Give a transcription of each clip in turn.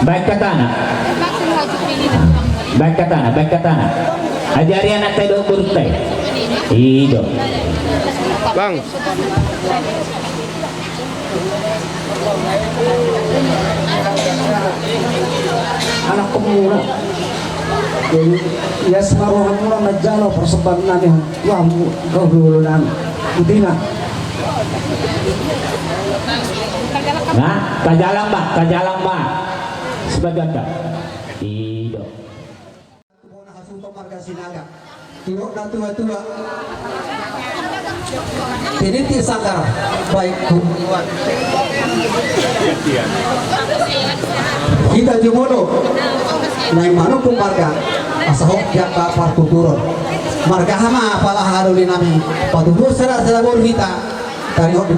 baik kata anak. Baik kata anak, baik kata anak. Ajari anak teh do buruk teh. Ido. Bang. Anak pemula. Jadi ya semaruhan mula najalo persembahan nani wah kau dulu dan udina. Nah, kajalang bah. Sebagai apa? Ido. Muna kasunto marga sinaga. Tiro na tua-tua. Tiniti sangkar baik kita jumodo naik manuk pun marga asahok jaka partu turun marga hama apalah haruli nami patudur sera bor kita tari hok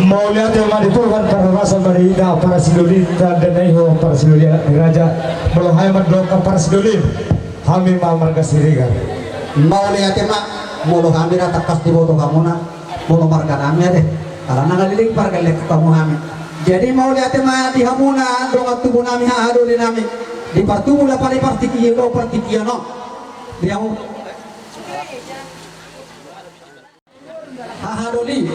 mau lihat yang mandi Tuhan para rasa marida para sidolita dan iho para sidolita raja melohai madloka para sidolin kami marga sirigan mau lihat emak mulu kami rata kas di boto kamu na mulu marga kami deh karena ngaliling marga lek kamu kami jadi mau lihat emak di hamuna dongat tubuh nami haduli nami di partubu la pali partiki kau partiki no dia mau haduli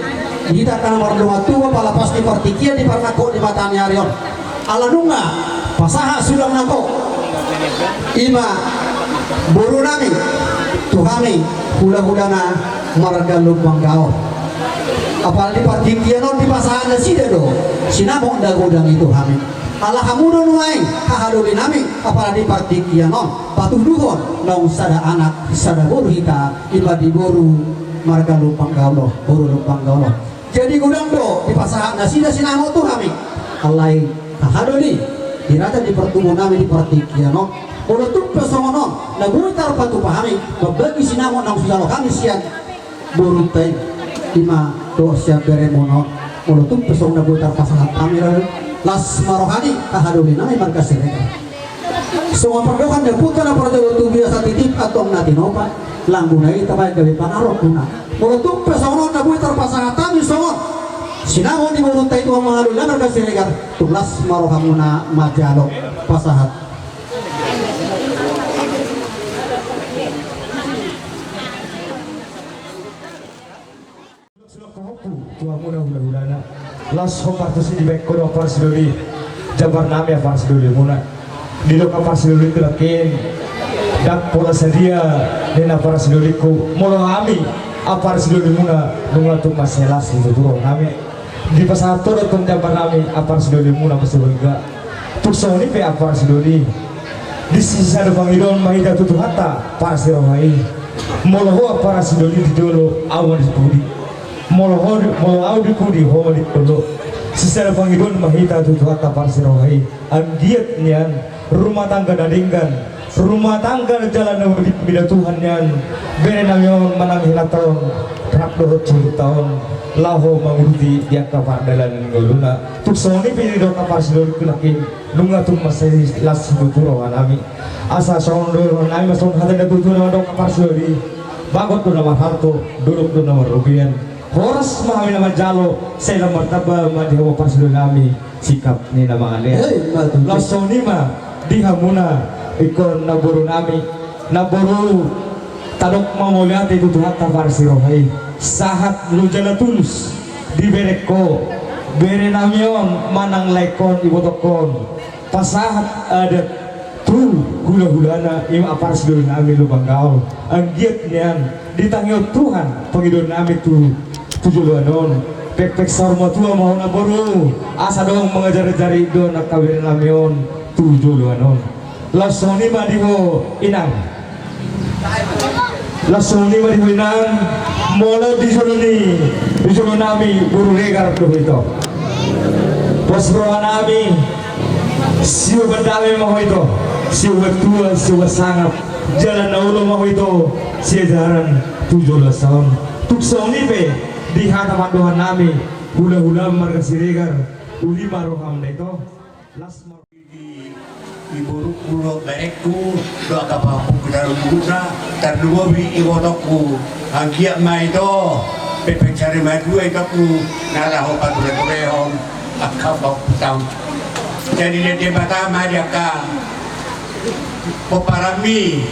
kita kan orang dongat tubuh pala pasti partiki di parnako di matanya arion ala nunga pasaha sudah nako ima buru nami tuhami hula-hulana marga lubang gaon apalagi partikiano di pasangan sida do sinamong dagodang itu kami ala hamudo nuai hahaduli nami apalagi partikiano patuduhon nong sada anak sada boru hita iba di boru marga lubang gaon boru lubang gaon jadi gudang do di pasangan sida sinamong tuh kami alai hahaduli dirata di pertumbuhan nami di partikiano kalau tuh pesongonon, lagu tar patu pahami, berbagi sinamon nang sujalo kami siang buruntai lima dosia beremono. Kalau tuh pesong lagu tar pasangan kami las marohani kahaduli nami marga sireka. Semua perdokan dan putra pada waktu biasa titip atau nanti nopa langgunai tabai gawe panarok guna. Kalau tuh pesongonon lagu tar pasangan kami songon sinamon di buruntai itu mengalul marga sireka. Tulas marohamuna majalo pasahat. Tuhan mudah-mudahan las homartus di baik kodo par sidoli jabar nami par sidoli muna di loka par sidoli itu lakin dak pola sedia dena par sidoli ku molo ami apar sidoli muna lunga tu maselas itu turun nami di pasar toro tung jabar nami apar sidoli muna pasirga tuksoni pe apar sidoli di sisi ada pangidon mahida tutu hatta par sirohai molo ho par sidoli di dolo awan di molo audio kudi ho di polo secara pangidon mahita tutu hatta parsirohai andiat nian rumah tangga dadingkan rumah tangga jalan bila Tuhan nian bere namion manang hinatong rak dohot 10 tahun laho manguruti dia kapar dalan ngoluna tuk soni pili do kapar sidor kunakin lunga tuk masai las tuturo anami asa sondor nami mason hada tuturo do kapar sidori bagot do nama harto duruk do nama rubian horas mahami nama jalo saya lamar taba madi hawa paslo nami sikap ni nama ale lasoni ma di hamuna ikon naburu nami naburu tadok mamuliat itu Tuhan tabar sirohai sahat lu jala tulus di bereko bere namion manang lekon ibotokon pasahat ada tu gula-gulana ima apars dulu nami lu banggaul anggiat nian ditangyo Tuhan pengidon nami tu tujuanon pek-pek sarma tua mau naboru asa dong mengajar-ajari do nak kawin namion tujuanon lasoni madiho inang lasoni madiho inang molo disuruh nami buru regar tuh itu pos bro nami siu berdame mau itu siu tua siu sangat jalan naulo mau itu sejaran 17 tahun tuk soni pe di hadapan Tuhan nami hula-hula marga siregar uli maroham na ito las iburuk pulo baikku doa kapapuk dalam buka dan dua bi iwotoku angkiat maito pepencari madu itaku naraho patulah kurehom akabau tam jadi dia pertama dia ka Poparami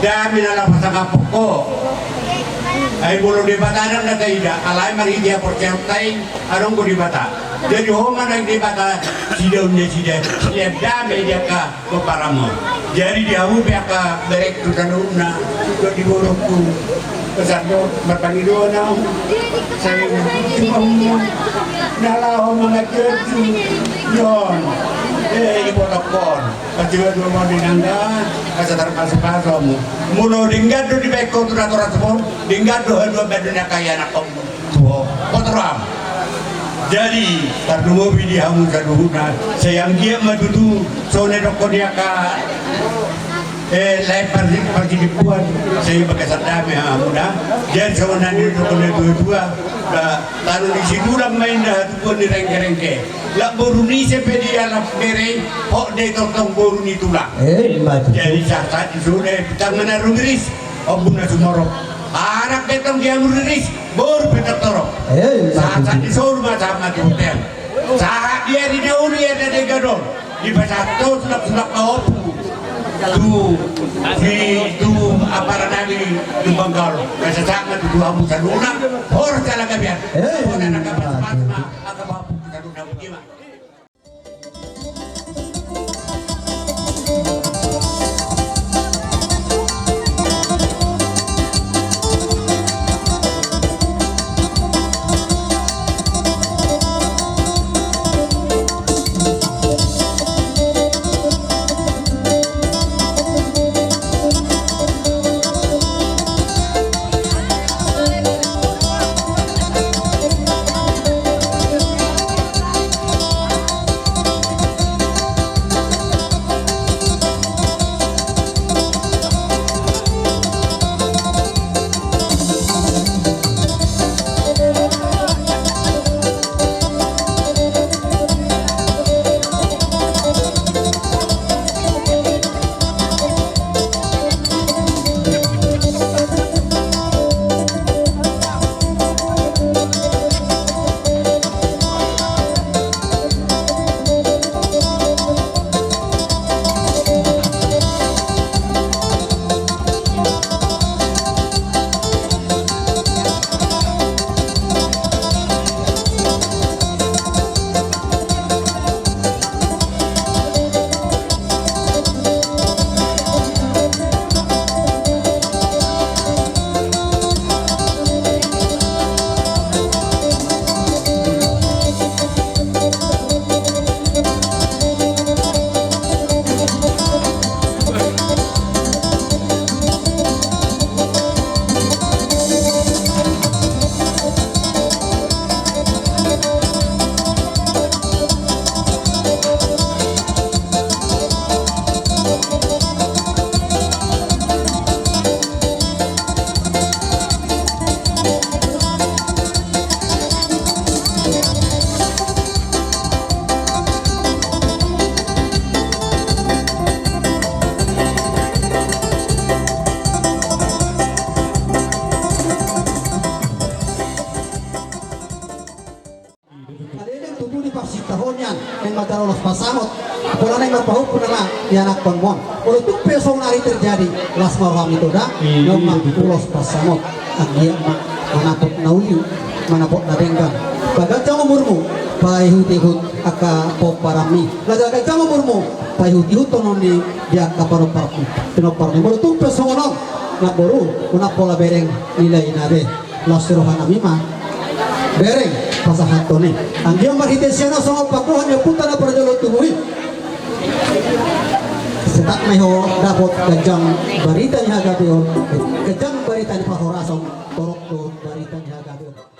dami na lang pasang pokok ay bulu di bata na nagkaida alay mari dia porcentay anong ko di bata jadi homa nang di bata sidaw niya sida dami dia ka Poparamo jadi dia ubi ka berek tu tanuna do di borok tu pesado berpangido na saya cuma nalaw mga kerju yon ibu tokon kecil dua mau dinangga kasar termasuk kamu mulo dinggat di beko tu rata semua dinggat dua badannya kaya anak kamu tua kotoram jadi karena bidi hamu kaduhuna sayang dia madudu sone dokon dia ka lain parti dibuat saya pakai sadame muda jadi sone di dokon dua lalu di situ lah main dah tu pun di rengke lah boruni sepedi alam kere hok de tong boruni tulang jadi saat itu deh kita menaruh riris obuna sumorok anak betong dia riris bor petak torok saat di sore sama di hotel saat dia di daun dia ada di gadon di pasatu sulap kaopu tu aparat nabi tu banggal kasa sama tu amu saduna hor jalan kabian nak kapas patma agak bapu saduna bagaimana. Matarolos pasamot pula nang magpahup pula na yanak konmon ulo tung pesong nari terjadi las marham itu dah yung magpulos pasamot ang iya manapot na uli manapot na denggan pagkatang umurmo pahihut-ihut aka poparami lagagagtang umurmo pahihut-ihut tonon ni dia kaparoparmi pinoparmi ulo tung pesong onong naboru una pola bereng nilai nabe lasirohan amima bereng pasahat tone ang iyong mahitesya sa mga pagkuhan niya punta na para jalot tumuhin setak may ho dapat kajang barita niya gabi o kajang barita niya pahorasong torok to barita niya gabi o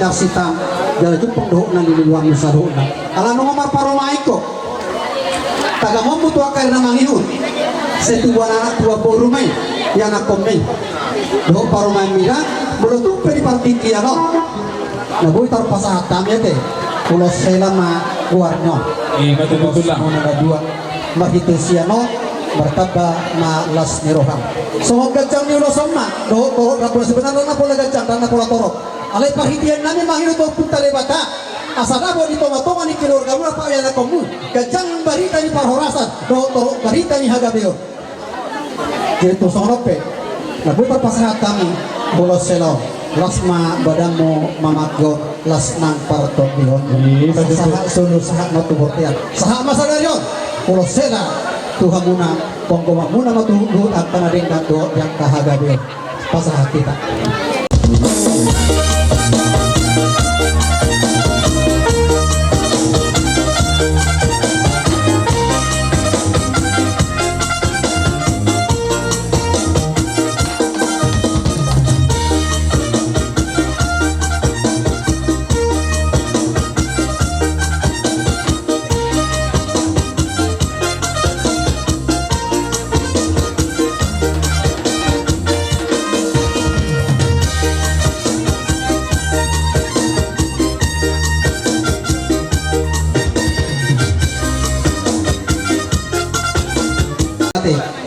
narsita dari itu penduduk na diluang nusa doon ala nung maparomay ko taga mo buto akay na manginun sa tubuan anak tua borumay yan ako may doon paromay mira bulutung pwede partiki ano nabuhi tarpasahat kami ate ulos sila makuwar nyo betul-betul lah. una na dua mahitin siya no martaba na las ni Roham so magkajang ni Ulosom na doon toro na pula sebenarnya na pula gajang na pula toro alay pahidian namin mahirap ang punta lebata asana bo dito matongan ni keluarga mo pa yan ako mo gajang barita ni parhorasan doon toro barita ni Hagabeo dito sa Rope nabuta pasahat kami bulos selo lasma badamo mamagyo las nang parto bihon saha sunu saha matubortian saha masadaryon bulos sela Tuhan muna pongkoma muna matuhut at panading do yang kahagabi pasahat kita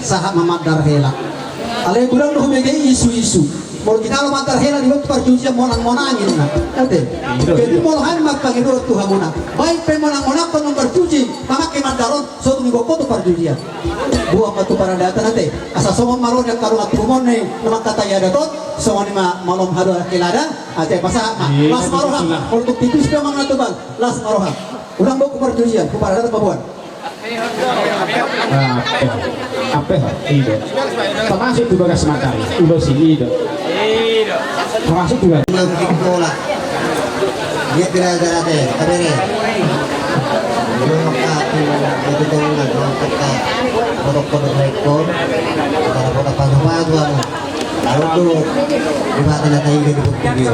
saha mamadar hela alay kurang no humege isu-isu mau kita lo mamadar hela di waktu perjudian monang-monangin na ate jadi molahan magpanginoon Tuhan muna baik pe monang-monang pa nung perjudi mamakai mandaron so tumigo ko to perjudian buang matu para data nate asa somong maron yang karung at kumon ne naman tataya datot so ni malom hado kilada ate pasa las maroha untuk tipis pe mga tubal las maroha urang bo ko perjudian ko para data pabuan Apa itu? Termasuk juga gas matahari. Udah sih itu. Termasuk juga. bola dia gara-gara deh kadere itu tuh nggak kita produk-produk rekor para produk padu kamu lalu tuh di mana ada yang di video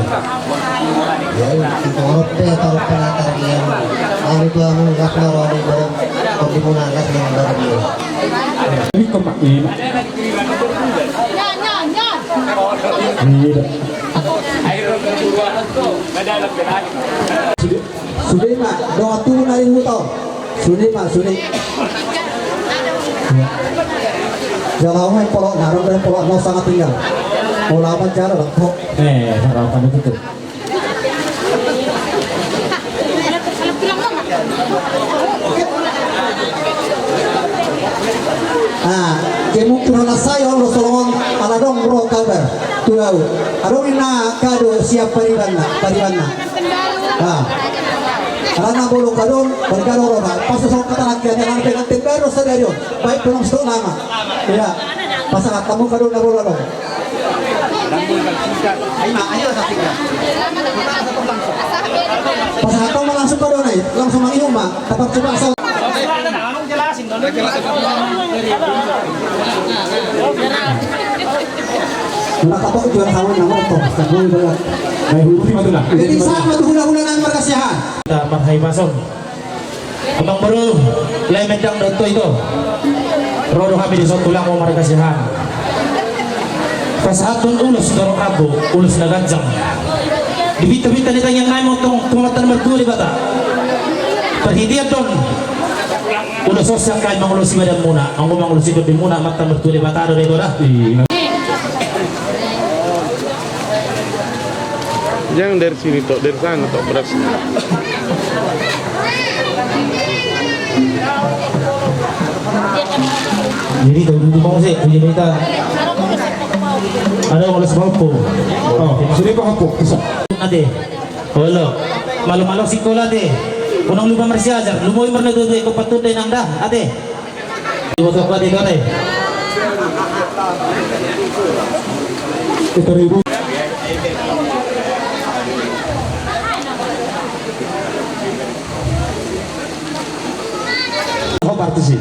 ya kita ope atau penata dia lalu tuh kamu nggak mau di dalam di mana nggak dengan baru Ini kemak ini. Sudah mak, doa turun dari motor. Sudah mak, sudah. Jalan main polok, naruh dari polok mau sangat tinggal. Mau lawan jalan kok. Harapan itu. Kemuk turun saya lo solongon ala dong bro kabar tuau adong ina kado siap paribana ala na bolo kadon berkado roba pas so kata rakyat yang dengan tembaro sadario baik pelong stok lama ya pasangan kamu kadon na bolo dong ayo satika pasangan kamu langsung kadon ay langsung manginum ma dapat coba asal Nakapok jual kawan nama otok, kamu berat. Baik hubungi matulah. Jadi sama tuh guna-gunaan berkasihan. Marhai mason. Abang baru lay medang dokto itu. Rodo kami di suatu tulang mau markasihan. Pasatun ulus dorong rabu, ulus nagajang. Dibita-bita di tanyang naik motong kematan mertua di bata. Perhidian don. Udah sosial kain mengulus badan muna, aku mengulus hidup di muna mata mertua di bata ada itu dah. Jangan dari sini toh, dari sana toh beras. Jadi tahu dulu mau sih, jadi kita ada ngulus bambu. Oh, sini kok aku bisa. Ade, halo, malu-malu sikola deh. Unang lupa Malaysia aja, lumoy pernah dulu ikut patut deh nang dah, ade. Ibu sok ade kau deh. Kita ribu. Kau partisi.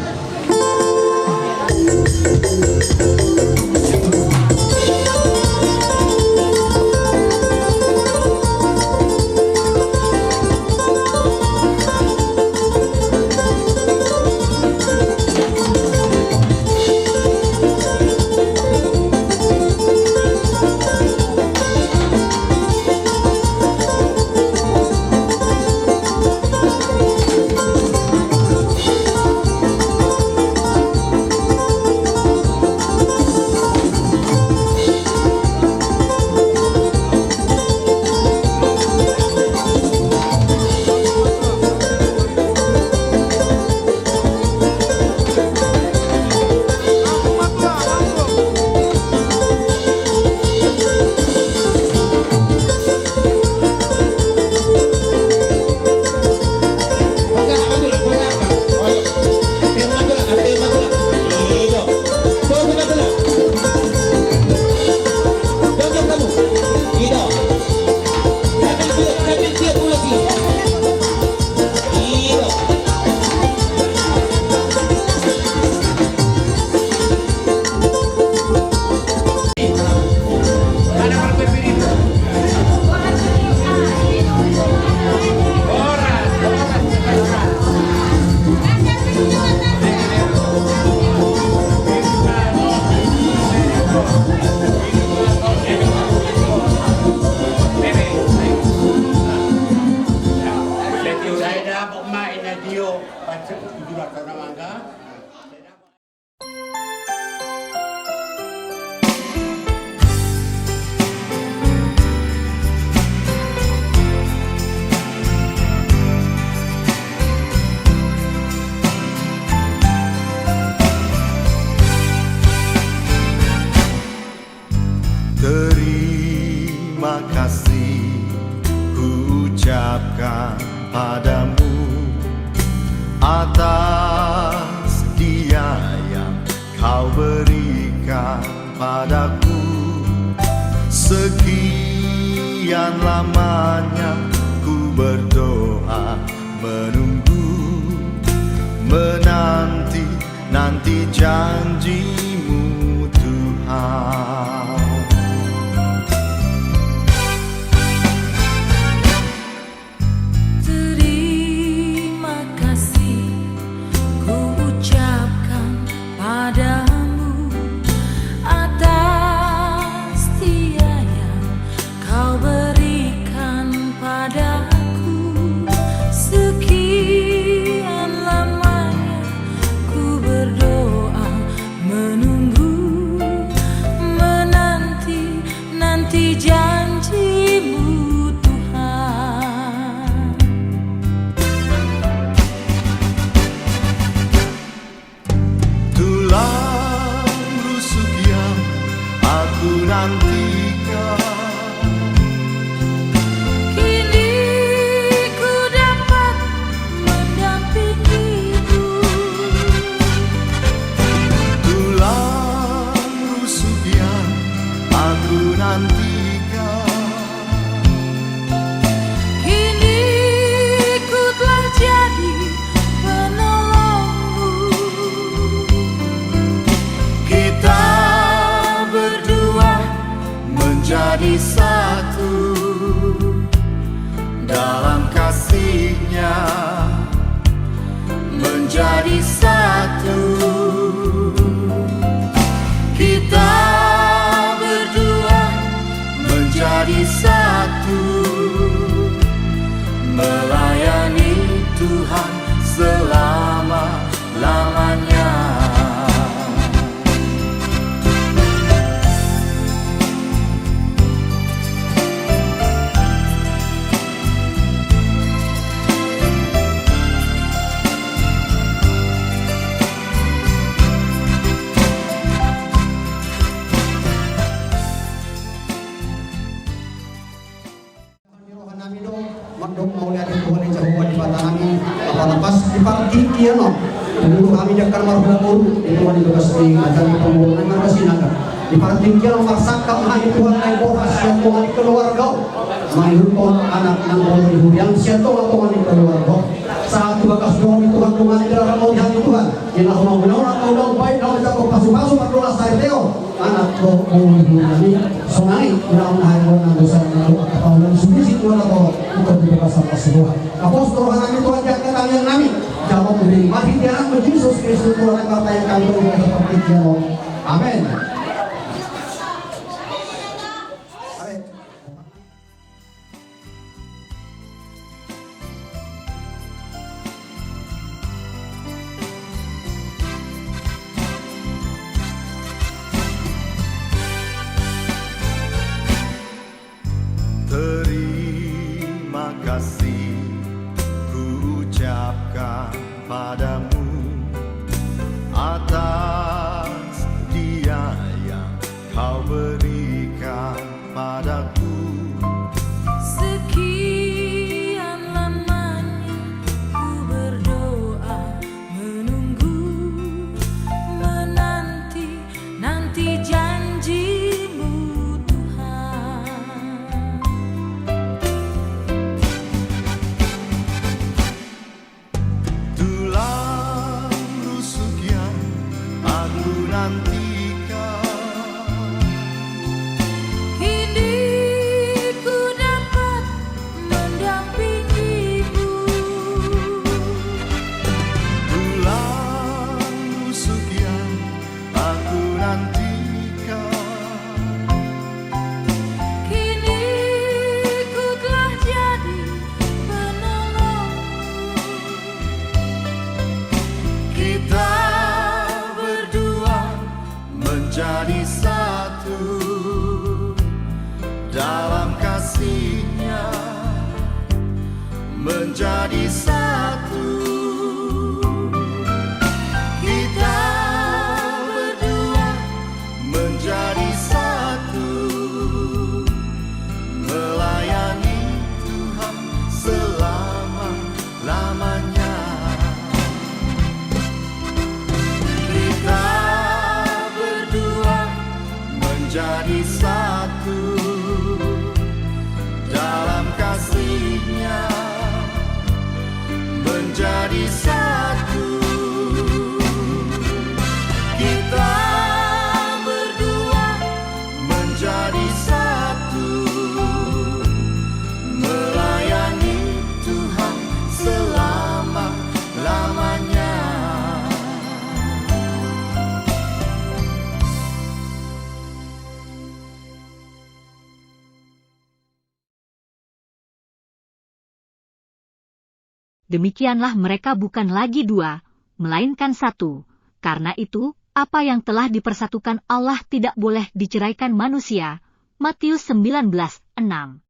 terima kasih ku ucapkan padamu atas dia yang kau berikan padaku. Sekian lamanya ku berdoa, menunggu, menanti janjimu Tuhan. Terima kasih ku ucapkan padamu atas dia yang kau berikan padaku. Sekian lamanya ku berdoa, menunggu, menanti janjimu Tuhan. Tulang rusuk yang aku nantikan, Kini ku dapat mendampingimu. tulang rusuk yang aku nantikan, Kini ku telah jadi penolongmu. kita berdua menjadi satu dalam kasih-Nya, menjadi satu. Kita berdua menjadi satu, melayani Tuhan selama-lamanya. Mandok mau lihat Tuhan yang jauh di batanami apa lepas di parti kiano dulu kami jakar marhumur itu di tugas di ajar pemuluhan mereka sinaga di parti kiano marsaka mahai Tuhan yang bohas yang Tuhan di keluarga mahirupon anak yang boleh yang siapa Tuhan di keluarga saat bagas doang di Tuhan Tuhan di dalam mau hati Tuhan yang aku mau menolong mau dong baik kalau kita pasu-pasu berdoa saya teo anak lo mau ini sonai dalam hari orang dosa lalu atau dalam sudi situ atau bukan di bahasa semua. Apostol kami Tuhan yang kalian kami jawab beri mari dia Yesus Kristus Tuhan kata yang kami beri seperti dia. Amin. Terima kasih ku ucapkan padamu atas dia yang kau berikan padaku. Sekian lamanya ku berdoa, menunggu, menanti janjimu Tuhan. Tulang rusuk yang aku nantikan, Kini ku dapat mendampingimu. tulang rusuk yang aku nantikan, Kini ku telah jadi penolongmu. kita berdua menjadi satu dalam kasih-Nya, menjadi satu. Kita berdua menjadi satu, demikianlah mereka bukan lagi dua, melainkan satu. Karena itu, apa yang telah dipersatukan Allah tidak boleh diceraikan manusia. Matius 19:6.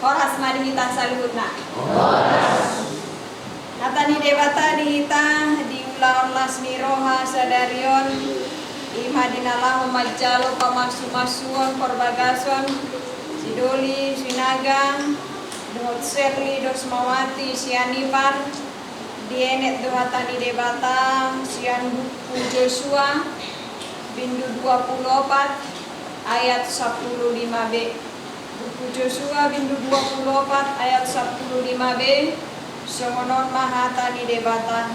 Horas madihita saluhutna. Natani dewata dihita di ulaon lasmi roha sadarion ima dinalahu majalo pamasumasuon korbagason sidoli sinaga dot serli dos mawati sianipan dienet dohatani debata sian buku Joshua bindu 24 ayat 15b. Buku Joshua bindu 24 ayat 15b songonon mahatani debata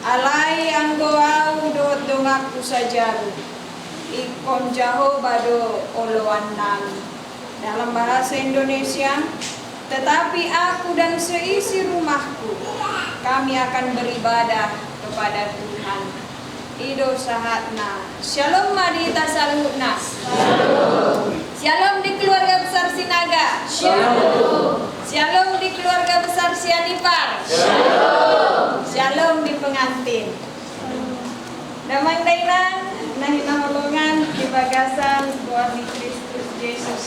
alai anggo au dot dongaku sajaru ikon jaho bado oloan nami. Dalam bahasa Indonesia, tetapi aku dan seisi rumahku kami akan beribadah kepada Tuhan. Ido sahatna. Shalom madita saluhna. Shalom di keluarga besar Sinaga. Shalom. Shalom di keluarga besar Sianipar. Shalom. Shalom di pengantin. Damang dainang nahina holongan di bagasan Tuhan Kristus Yesus.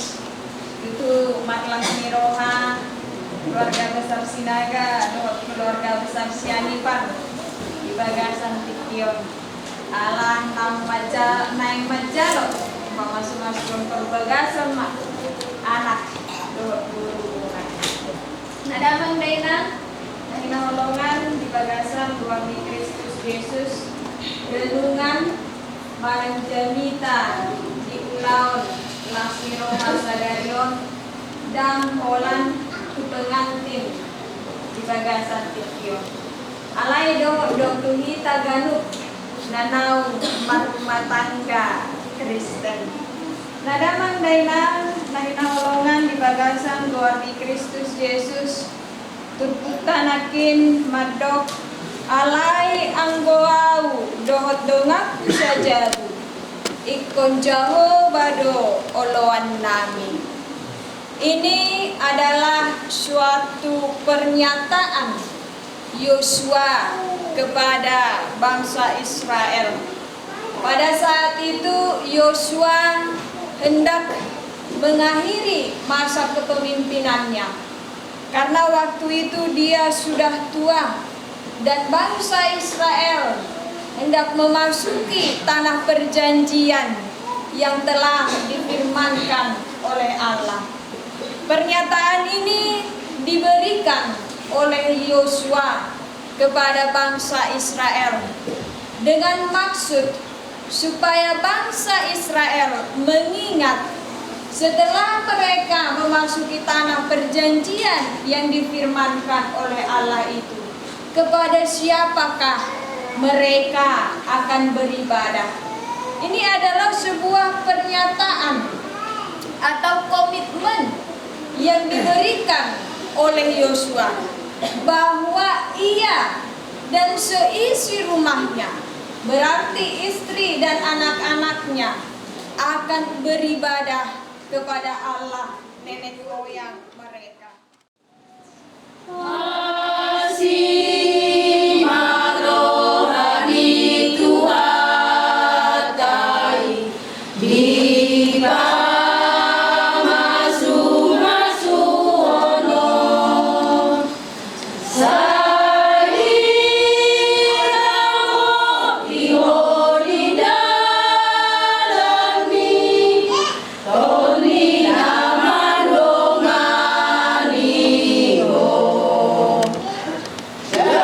Itu Matlang Miroha, keluarga besar Sinaga, keluarga besar Sianipar di bagasan Tikion. Alang naing majalo masuk perbagasan mak anak guru. Nadamang daina nahina holongan di bagasan Tuhan Kristus Yesus renungan barang jamita di ulaun Lasmiro Sadarion dan Holan pengantin di bagasan Tikion. Alai do tuhi taganuk nanau rumah tangga Kristen. Nadamang dainang nahina holongan di bagasan Tuhan Kristus Yesus turputanakin madok alai anggoau dohot dongak sajaru ikon jaho bado oloan nami. Ini adalah suatu pernyataan Yosua kepada bangsa Israel. Pada saat itu Yosua hendak mengakhiri masa kepemimpinannya karena waktu itu dia sudah tua dan bangsa Israel hendak memasuki tanah perjanjian yang telah difirmankan oleh Allah. Pernyataan ini diberikan oleh Yosua kepada bangsa Israel dengan maksud supaya bangsa Israel mengingat setelah mereka memasuki tanah perjanjian yang difirmankan oleh Allah itu, kepada siapakah mereka akan beribadah. Ini adalah sebuah pernyataan atau komitmen yang diberikan oleh Yosua bahwa ia dan seisi rumahnya, berarti istri dan anak-anaknya, akan beribadah kepada Allah nenek moyang mereka. Shalom.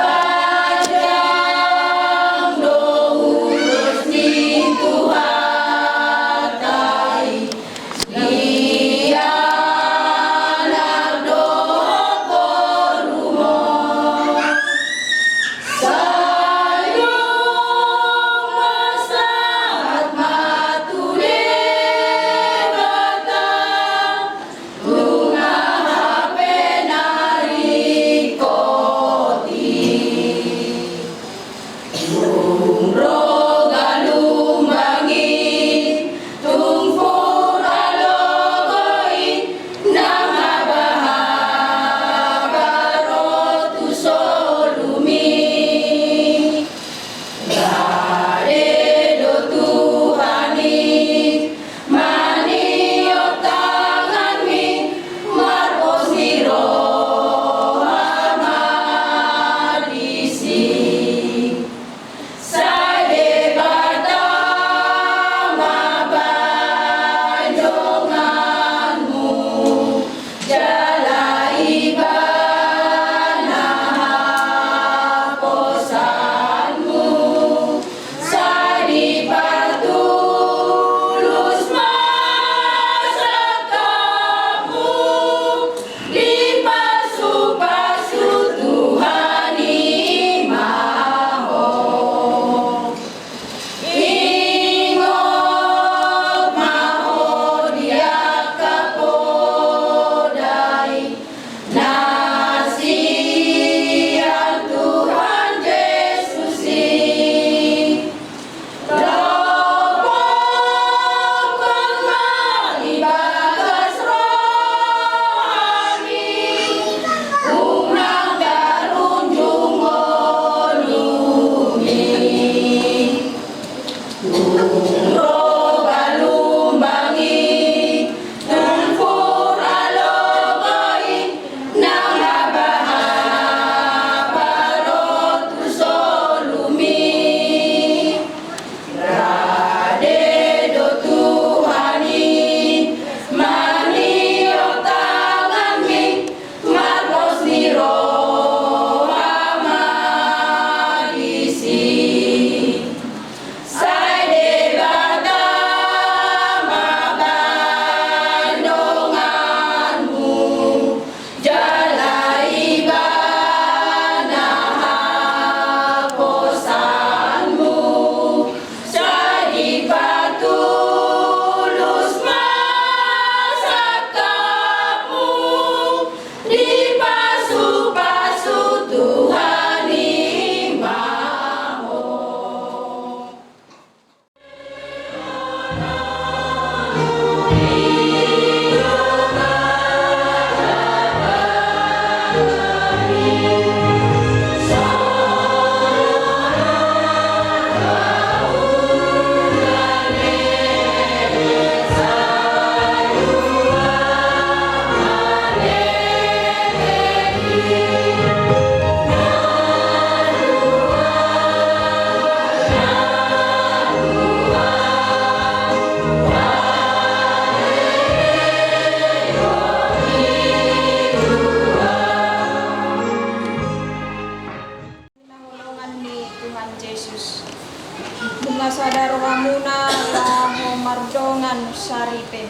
sadar ramuna laho mardongan saripe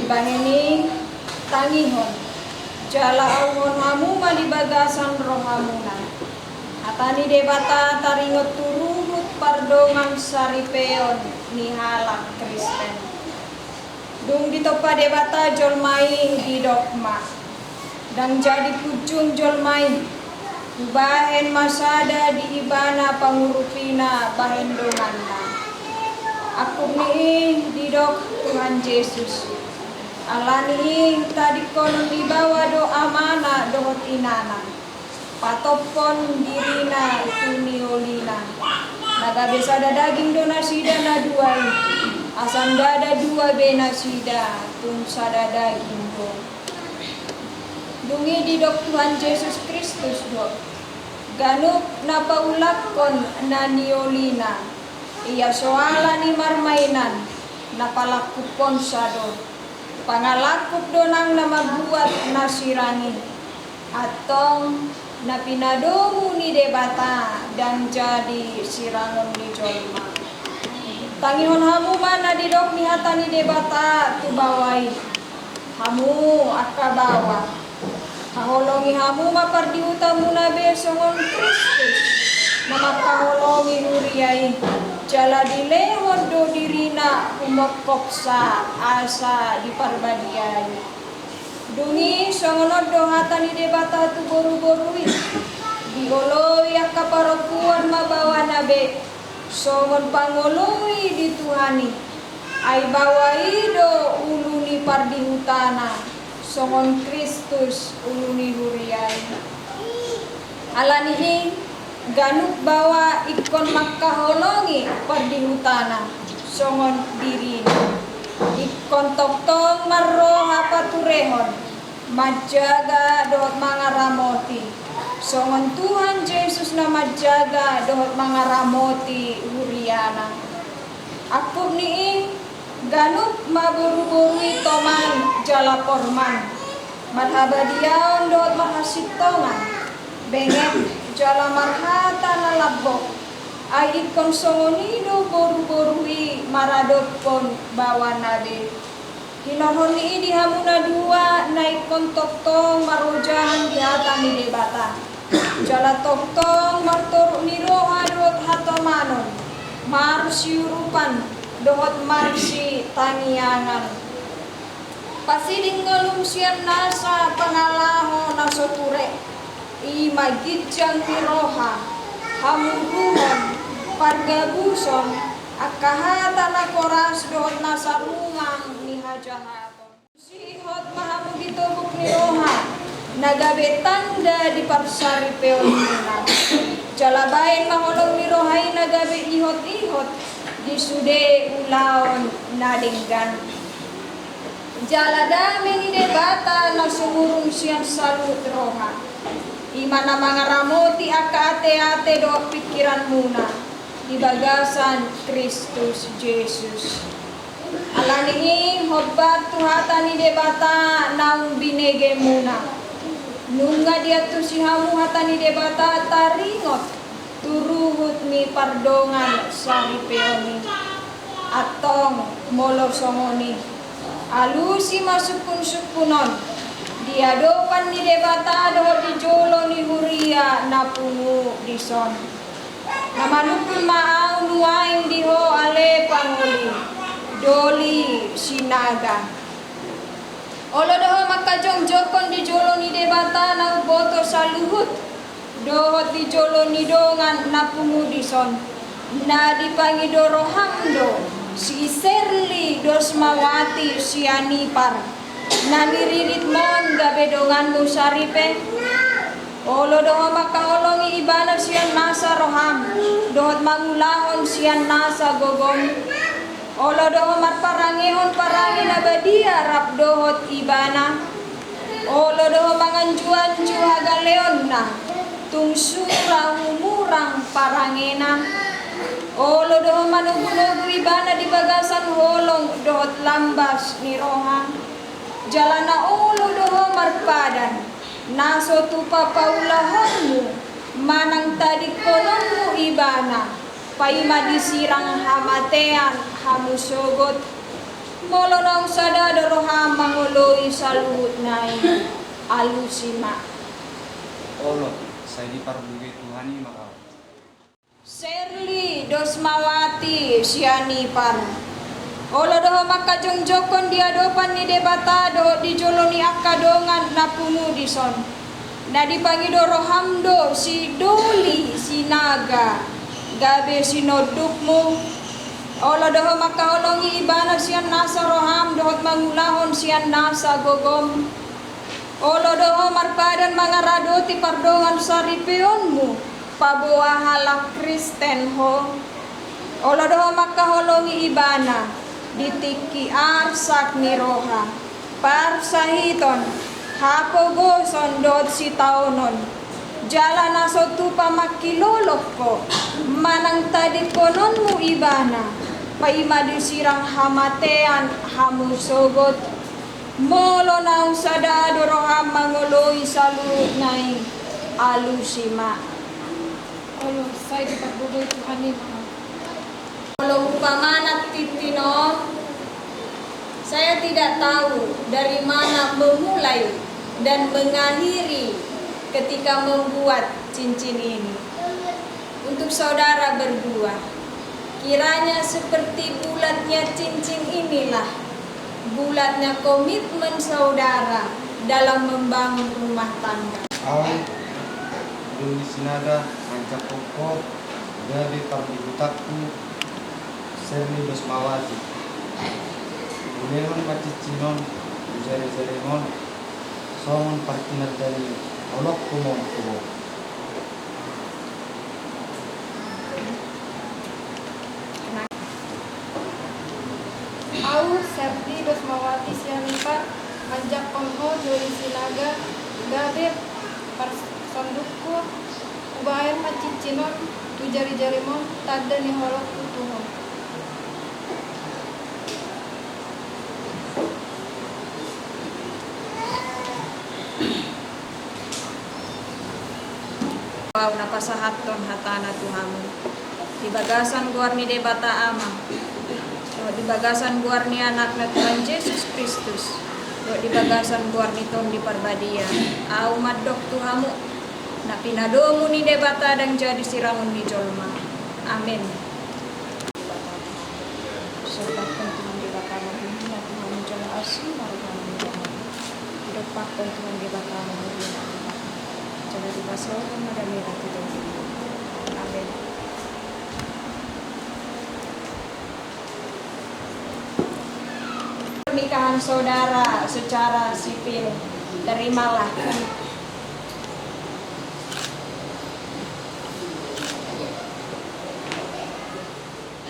baheni tangihon jala awon hamuma di bagasan rohamuna atani debata taringot turunut pardongan saripeon nihalak Kristen dung ditopa debata jolmai di dogma dan jadi pujung jolmai bahen masada di ibana pangurupina bahen donganna aku ni didok Tuhan Yesus alani tadi konon dibawa doa mana dohot inana patopon dirina tuniolina naga besada daging donasida na duai asan dada dua benasida tung sada daging do dungi didok Tuhan Yesus Kristus do ganuk napaulakon na niolina iya soala ni marmainan napalakupon sado pangalakup donang na magbuat na sirangin atong napinadomu ni debata dan jadi sirangon ni jolma tangihon hamu mana didok ni hata ni debata tu bawai hamu akabawa kaholongi hamu mapardi utamu nabe songon Kristus na makaholongi huriai jala dilehon do dirina umokopsa asa diparbadiai dungi songonod do hatani debata tu boru-borui dioloi akaparokuan mabawa nabe songon pangoloi dituhani ay bawai do uluni pardi hutana songon Kristus uluni huriai alanihi ganuk bawa ikon makaholongi pardi hutana songon diri ikon toktong marro hapaturehon majaga dohot mangaramoti songon Tuhan Yesus na majaga dohot mangaramoti huriana aku ni ganuk maburu-burui toman jala porman marhabadiaon dohot mahasitongan bengen jala marhata na labok ay ikon songonido boru-borui maradot pon bawa nabe hinohon ni di hamuna dua na ikon toktong marojahan di hata ni debata jala toktong martor ni roha dohot hatomanon marsiurupan dohot marsi tangiangan pasiding ngelumsian nasa pangalaho nasoture i magidjang miroha hamuduhon pargabuson akahata na koras dohot nasa rumang ni hajahaton sihot mahamugitubuk ni roha nagabe tanda di parsari peon muna jalabain maholong ni rohay nagabe ihot-ihot disude ulaon nadinggan. Jala dami ni debata na sumurong siyan salut roha. Imana mga ramoti aka ate-ate do pikiran muna. Di bagasan Kristus Jesus. Alaniing hobat tuhata ni debata nang binege muna. Nunga dia tu si hamu hata ni debata taringot. Turuhut mi pardongan saripeoni. Atong molosongoni. Alusi masukun sukunon. Diadopan ni debata doh di jolo ni huria napungu dison. Namanukun maaw nuaing diho ale panguli. Doli sinaga. Olo doho makajong jokon di jolo ni debata na boto saluhut. Dohot di jolo ni dongan napungu dison. Na dipangidoro hamdo. Si Serli Dosmawati sianipar naniririt mon gabedongan mo saripe. Olo doho makaolongi ibana siyan nasa roham. Dohot mangulahon siyan nasa gogom. Olo doho marparangihon parangin abadia rap dohot ibana. Olo doho manganjuan juhaga leon na. Tungsura humurang parangena. Olo doho manugu-nugu ibana di bagasan holong dohot lambas ni rohang. Jalana olo doho marpadan. Naso tupa paulahonmu. Manang tadi kononmu ibana. Paima disirang hamatean hamusogot. Molo nang sada doroham manguloi saluhut nai. Alusima. Olo, saya diparbuge Tuhani makau. Serli Dosmawati sianipar. Olo doho makajong jokon diadopan ni debata doho di joloni akadongan napungu dison. Na dipangidoro hamdo si doli sinaga. Gabe sinodukmu. Olo doho makaolongi ibana siyan nasa roham dohot mangulahon siyan nasa gogom. Olo doho marpadan mga radoti pardongan saripeonmu. Pabuah halak Kristen ho. Olo doho makaholongi ibana. Ditiki arsak ni roha. Parsahiton. Hapo goson dot si taonon. Jala naso tupa makilolok ko. Manang tadi kononmu ibana. Paima disirang hamatean hamusogot. Molo naung sadado roham mangoloi salut nai. Alusima. Olo, saya dipagbugay Tuhani makau. Kalau upamanat titino, saya tidak tahu dari mana memulai dan mengakhiri ketika membuat cincin ini. Untuk saudara berdua, kiranya seperti bulatnya cincin inilah, bulatnya komitmen saudara dalam membangun rumah tangga. Awal dulu sinaga mancap pokok dari pardibutakku Serli Dosmawati. Buleon pacicinon jare-jaremon somon parkinar dari olok kumon kubo. Au Serli Dosmawati sianipar manjak konho joli sinaga gabe parsondukku ubayan macicinon tu jari-jarimon tada ni holok tutuho. Wow, napasahaton hatana Tuhamu. Di bagasan guar ni debata ama. Di bagasan guar ni anak na Tuhan Yesus Kristus. Di bagasan guar ni ton di parbadia. Au madok Tuhamu. Na pinadomu ni debata dan jadi sirangun ni jolma. Amin. Sertakan Tuhan debata mahina Tuhan jala asin marugani. Depakan Tuhan debata mahina. Jala dipasokan madami ratu Tuhan. Amin. Pernikahan saudara secara sipil, terimalah.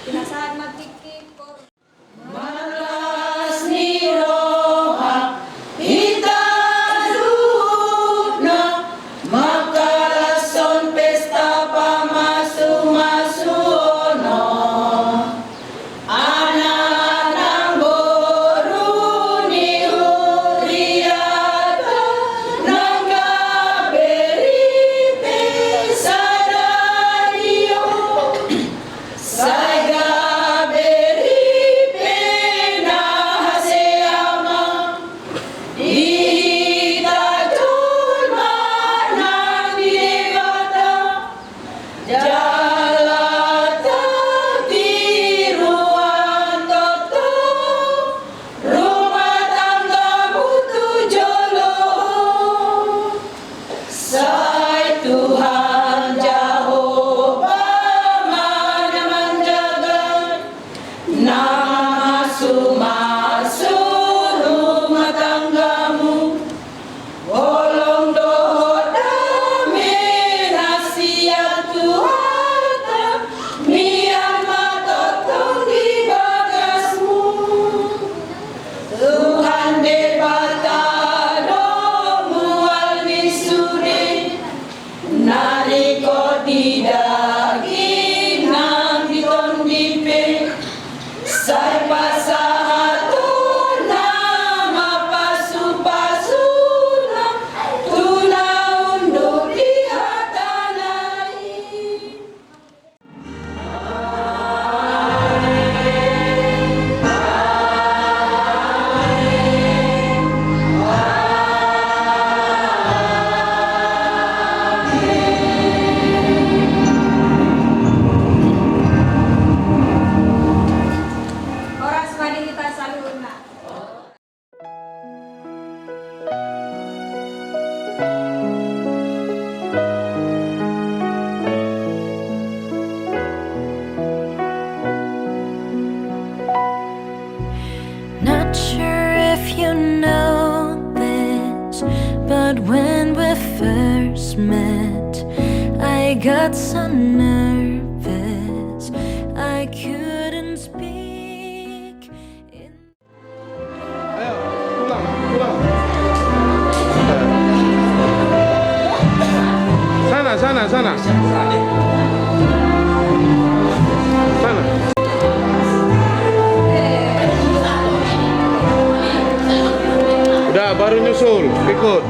Pinasahan masuk rumah tanggamu, bolong doho dame nasihat Tuhan, mian matotong di bagasmu. Tuhan debata domual misude, nariko di daging nang ditondipe, sai pasahato nama pasu-pasuna, tuna unduk di hatanai. Oras madilita saluna. Not sure if you know this, but when we first met, I got so nervous I couldn't speak. Ayo, pulang. Sana. Sana. Udah, baru nyusul, ikut.